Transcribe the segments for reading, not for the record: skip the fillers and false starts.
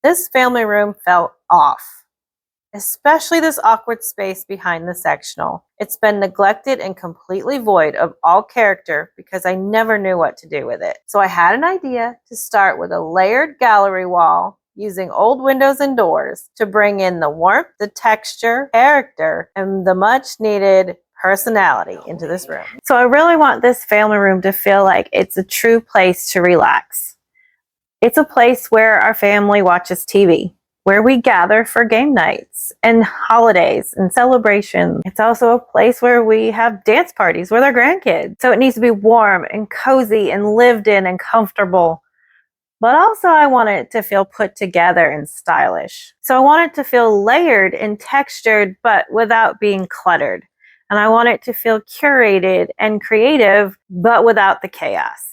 This family room felt off, especially this awkward space behind the sectional. It's been neglected and completely void of all character because I never knew what to do with it. So I had an idea to start with a layered gallery wall using old windows and doors to bring in the warmth, the texture, character, and the much needed personality into this room. So I really want this family room to feel like it's a true place to relax. It's a place where our family watches TV, where we gather for game nights and holidays and celebrations. It's also a place where we have dance parties with our grandkids. So it needs to be warm and cozy and lived in and comfortable. But also I want it to feel put together and stylish. So I want it to feel layered and textured, but without being cluttered. And I want it to feel curated and creative, but without the chaos.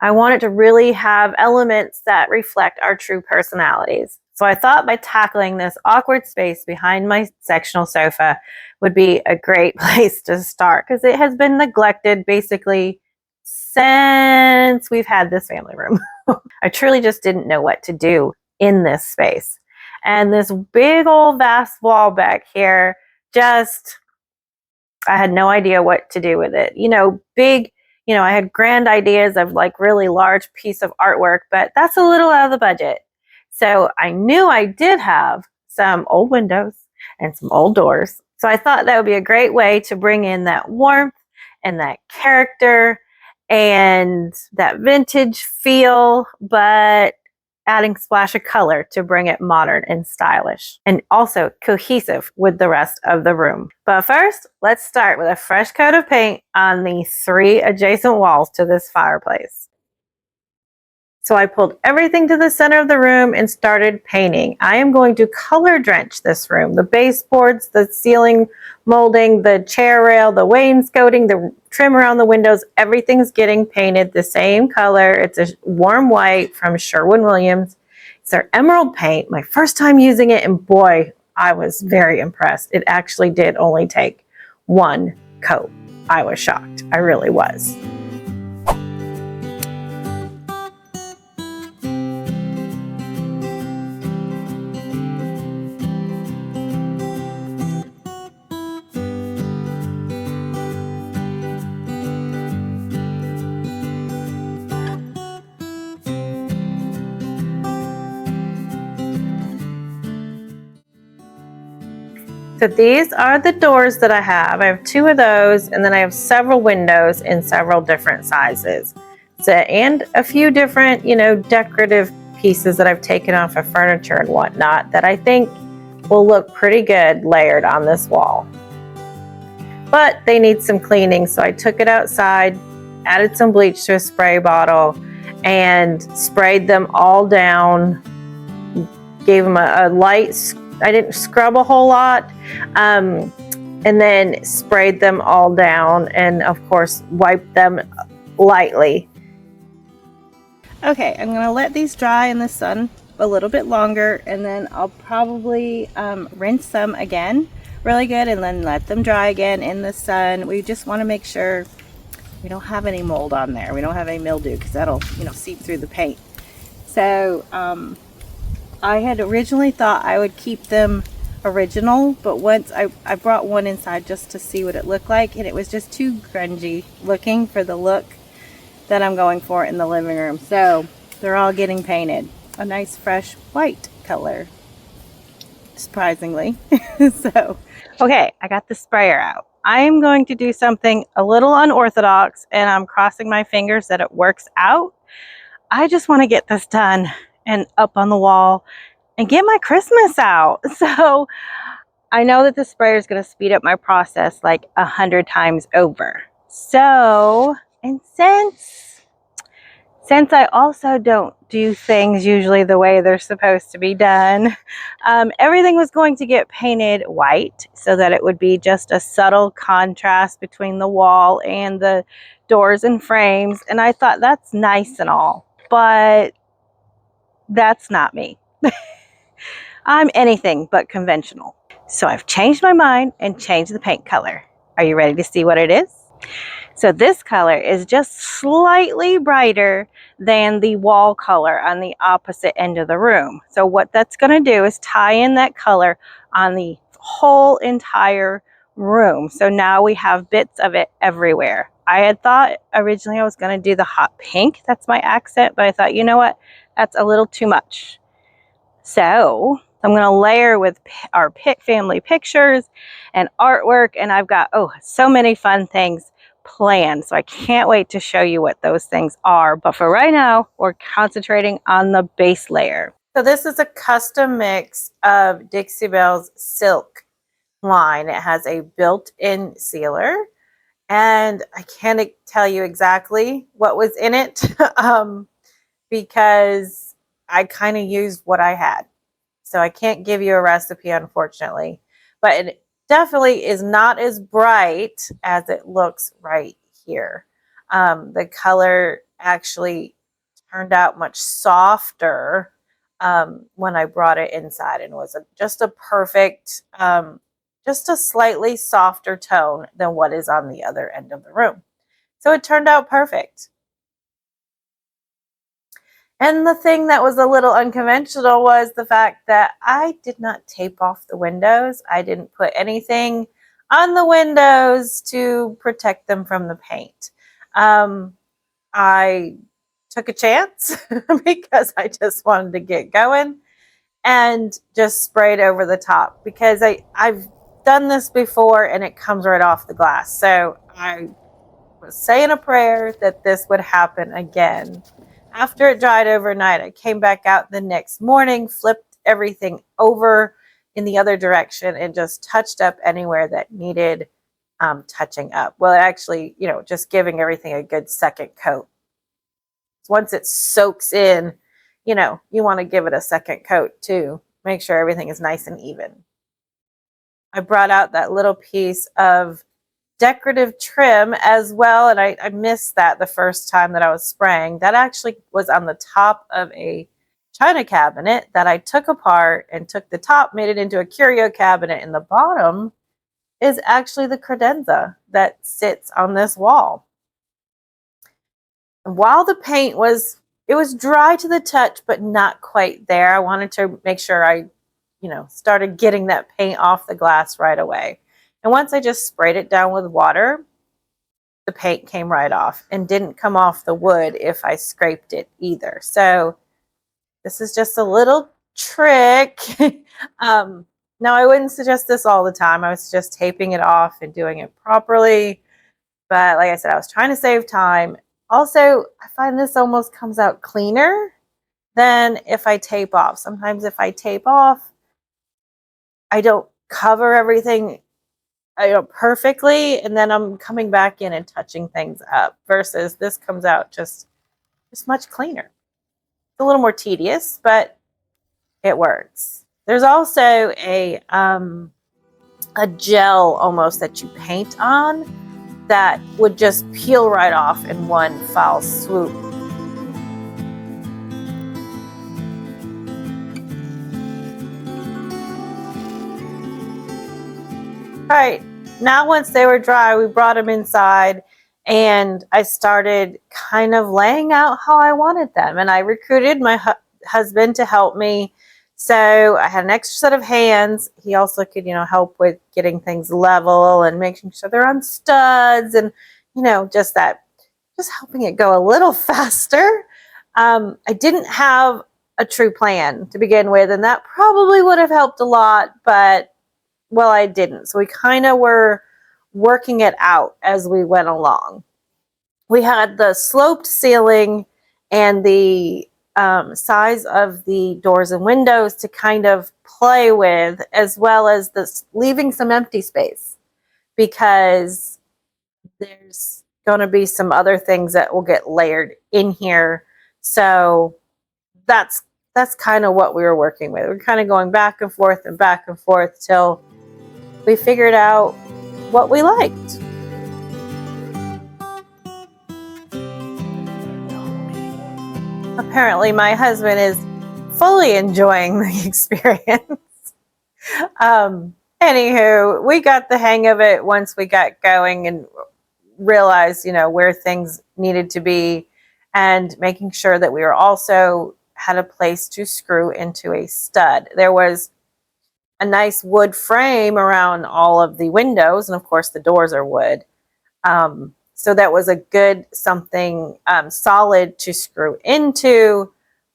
I want it to really have elements that reflect our true personalities. So I thought by tackling this awkward space behind my sectional sofa would be a great place to start because it has been neglected basically since we've had this family room. I truly just didn't know what to do in this space. And this big old vast wall back here, I had no idea what to do with it. I had grand ideas of like really large piece of artwork, but that's a little out of the budget. So I knew I did have some old windows and some old doors. So I thought that would be a great way to bring in that warmth and that character and that vintage feel, but adding a splash of color to bring it modern and stylish and also cohesive with the rest of the room. But first, let's start with a fresh coat of paint on the 3 adjacent walls to this fireplace. So I pulled everything to the center of the room and started painting. I am going to color drench this room. The baseboards, the ceiling molding, the chair rail, the wainscoting, the trim around the windows, everything's getting painted the same color. It's a warm white from Sherwin-Williams. It's their emerald paint. My first time using it, and boy, I was very impressed. It actually did only take 1 coat. I was shocked. I really was. So these are the doors that I have. I have 2 of those, and then I have several windows in several different sizes. And a few different, decorative pieces that I've taken off of furniture and whatnot that I think will look pretty good layered on this wall. But they need some cleaning, so I took it outside, added some bleach to a spray bottle, and sprayed them all down, gave them a light, I didn't scrub a whole lot, and then sprayed them all down and of course wiped them lightly. Okay, I'm gonna let these dry in the sun a little bit longer, and then I'll probably rinse them again really good and then let them dry again in the sun. We just want to make sure we don't have any mold on there. We don't have any mildew because that'll seep through the paint. So I had originally thought I would keep them original, but once I brought one inside just to see what it looked like, and it was just too grungy looking for the look that I'm going for in the living room. So they're all getting painted a nice fresh white color, surprisingly. So okay, I got the sprayer out. I am going to do something a little unorthodox, and I'm crossing my fingers that it works out. I just want to get this done and up on the wall and get my Christmas out. So I know that the sprayer is going to speed up my process like 100 times over. So, and since I also don't do things usually the way they're supposed to be done, everything was going to get painted white so that it would be just a subtle contrast between the wall and the doors and frames. And I thought that's nice and all, but that's not me. I'm anything but conventional. So I've changed my mind and changed the paint color. Are you ready to see what it is? So this color is just slightly brighter than the wall color on the opposite end of the room. So what that's going to do is tie in that color on the whole entire room. So now we have bits of it everywhere. I had thought originally I was going to do the hot pink. That's my accent, but I thought, you know what? That's a little too much. So I'm going to layer with our family pictures and artwork, and I've got, so many fun things planned. So I can't wait to show you what those things are. But for right now, we're concentrating on the base layer. So this is a custom mix of Dixie Belle's Silk line. It has a built-in sealer, and I can't tell you exactly what was in it because I kind of used what I had. So I can't give you a recipe, unfortunately. But it definitely is not as bright as it looks right here. The color actually turned out much softer when I brought it inside, and was just a perfect, just a slightly softer tone than what is on the other end of the room. So it turned out perfect. And the thing that was a little unconventional was the fact that I did not tape off the windows. I didn't put anything on the windows to protect them from the paint. I took a chance because I just wanted to get going and just sprayed over the top, because I've done this before and it comes right off the glass. So I was saying a prayer that this would happen again. After it dried overnight, I came back out the next morning, flipped everything over in the other direction, and just touched up anywhere that needed touching up. Well, actually, just giving everything a good second coat. Once it soaks in, you want to give it a second coat too. Make sure everything is nice and even. I brought out that little piece of decorative trim as well, and I missed that the first time that I was spraying. That actually was on the top of a china cabinet that I took apart and took the top, made it into a curio cabinet, and the bottom is actually the credenza that sits on this wall. And while the paint was dry to the touch, but not quite there, I wanted to make sure I started getting that paint off the glass right away. And once I just sprayed it down with water, the paint came right off and didn't come off the wood if I scraped it either. So this is just a little trick. Now, I wouldn't suggest this all the time. I was just taping it off and doing it properly. But like I said, I was trying to save time. Also, I find this almost comes out cleaner than if I tape off. Sometimes if I tape off, I don't cover everything perfectly, and then I'm coming back in and touching things up, versus this comes out just much cleaner. It's a little more tedious, but it works. There's also a gel almost that you paint on that would just peel right off in one foul swoop. All right, now once they were dry, we brought them inside, and I started kind of laying out how I wanted them. And I recruited my husband to help me. So I had an extra set of hands. He also could, help with getting things level and making sure they're on studs, and, just helping it go a little faster. I didn't have a true plan to begin with, and that probably would have helped a lot, but well, I didn't. So we kind of were working it out as we went along. We had the sloped ceiling and the size of the doors and windows to kind of play with, as well as leaving some empty space, because there's going to be some other things that will get layered in here. So that's kind of what we were working with. We're kind of going back and forth till we figured out what we liked. Apparently, my husband is fully enjoying the experience. Anywho, we got the hang of it once we got going, and realize, you know, where things needed to be, and making sure that we were also had a place to screw into a stud. There was a nice wood frame around all of the windows, and of course the doors are wood. So that was a good something solid to screw into,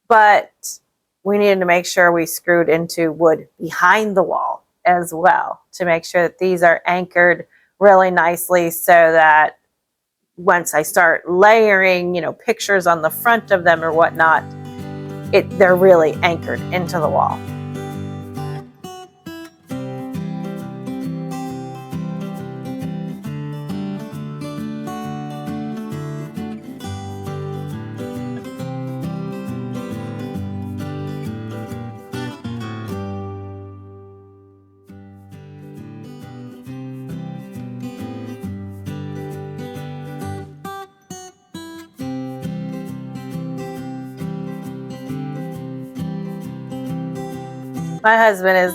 but we needed to make sure we screwed into wood behind the wall as well to make sure that these are anchored really nicely, so that once I start layering, you know, pictures on the front of them or whatnot, they're really anchored into the wall. My husband is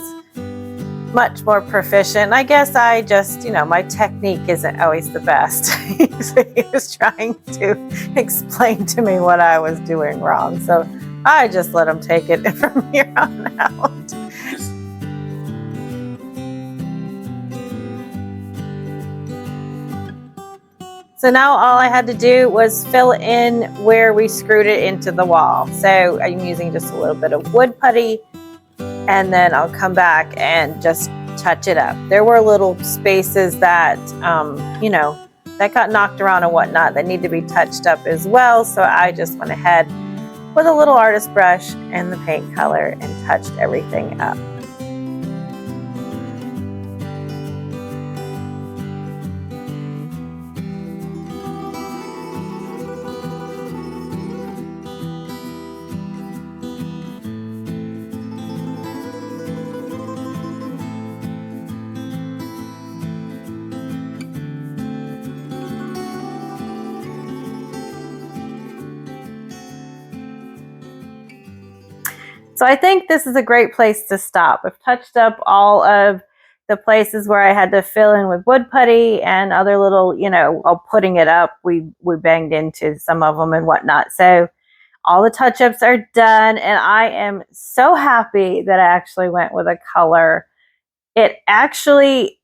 much more proficient. I guess I just, you know, my technique isn't always the best. So he was trying to explain to me what I was doing wrong. So I just let him take it from here on out. So now all I had to do was fill in where we screwed it into the wall. So I'm using just a little bit of wood putty, and then I'll come back and just touch it up. There were little spaces that, you know, that got knocked around and whatnot that need to be touched up as well. So I just went ahead with a little artist brush and the paint color and touched everything up. So I think this is a great place to stop. I've touched up all of the places where I had to fill in with wood putty and other little, you know, while putting it up, we banged into some of them and whatnot. So all the touch-ups are done, and I am so happy that I actually went with a color. It actually,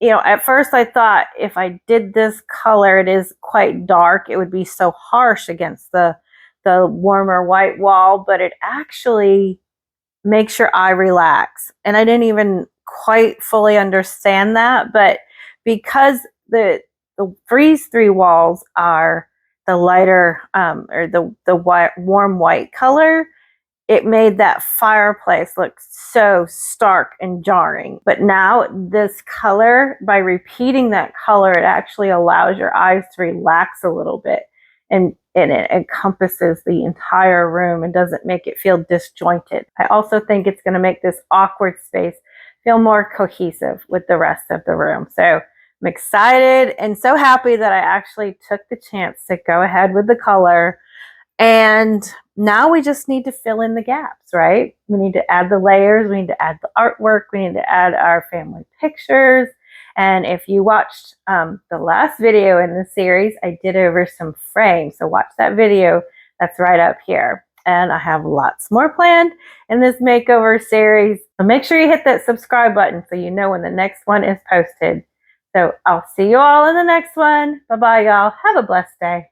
you know, at first I thought if I did this color, it is quite dark, it would be so harsh against the warmer white wall, but it actually makes your eye relax. And I didn't even quite fully understand that, but because the these three walls are the lighter or the white, warm white color, it made that fireplace look so stark and jarring. But now this color, by repeating that color, it actually allows your eyes to relax a little bit, and it encompasses the entire room and doesn't make it feel disjointed. I also think it's going to make this awkward space feel more cohesive with the rest of the room. So I'm excited and so happy that I actually took the chance to go ahead with the color. And now we just need to fill in the gaps, right? We need to add the layers, we need to add the artwork, we need to add our family pictures. And if you watched the last video in the series, I did over some frames. So watch that video, that's right up here. And I have lots more planned in this makeover series. So make sure you hit that subscribe button so you know when the next one is posted. So I'll see you all in the next one. Bye-bye, y'all. Have a blessed day.